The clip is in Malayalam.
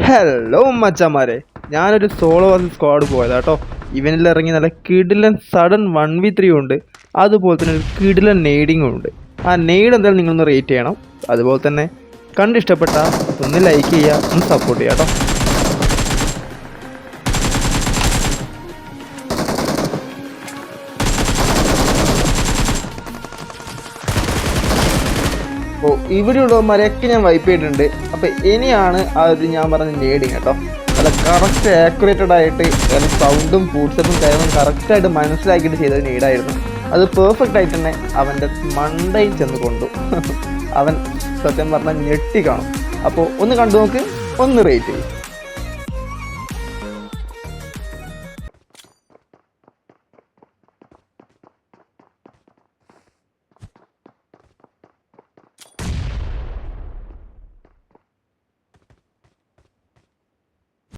ഹലോ മച്ചന്മാരെ, ഞാനൊരു സോളോ വേഴ്സസ് സ്ക്വാഡ് പോയതാട്ടോ. ഇവനിൽ ഇറങ്ങി നല്ല കിടിലൻ സഡൻ 1v3 ഉണ്ട്. അതുപോലെ തന്നെ ഒരു കിടിലൻ നെയ്ഡിങ്ങും ഉണ്ട്. ആ നെയ്ഡ് എന്തായാലും നിങ്ങളൊന്ന് റേറ്റ് ചെയ്യണം. അതുപോലെ തന്നെ കണ്ടിഷ്ടപ്പെട്ട ഒന്ന് ലൈക്ക് ചെയ്യുക, ഒന്ന് സപ്പോർട്ട് ചെയ്യാം കേട്ടോ. അപ്പോൾ ഇവിടെയുള്ളവന്മാരെയൊക്കെ ഞാൻ വൈപ്പ് ചെയ്തിട്ടുണ്ട്. അപ്പോൾ ഇനിയാണ് ആ ഒരു ഞാൻ പറഞ്ഞ നെയ്ഡിങ് കേട്ടോ. നല്ല കറക്റ്റ് ആക്യുറേറ്റഡ് ആയിട്ട് നല്ല സൗണ്ടും ഫുഡ്സെപ്പും കാര്യങ്ങളും കറക്റ്റായിട്ട് മനസ്സിലാക്കിയിട്ട് ചെയ്ത നെയ്ഡായിരുന്നു. അത് പെർഫെക്റ്റ് ആയിട്ട് തന്നെ അവൻ്റെ മണ്ടയിൽ ചെന്ന് കൊണ്ടു. അവൻ സത്യം പറഞ്ഞാൽ ഞെട്ടി കാണും. അപ്പോൾ ഒന്ന് കണ്ടു നോക്ക്, ഒന്ന് റേറ്റ് ചെയ്യും.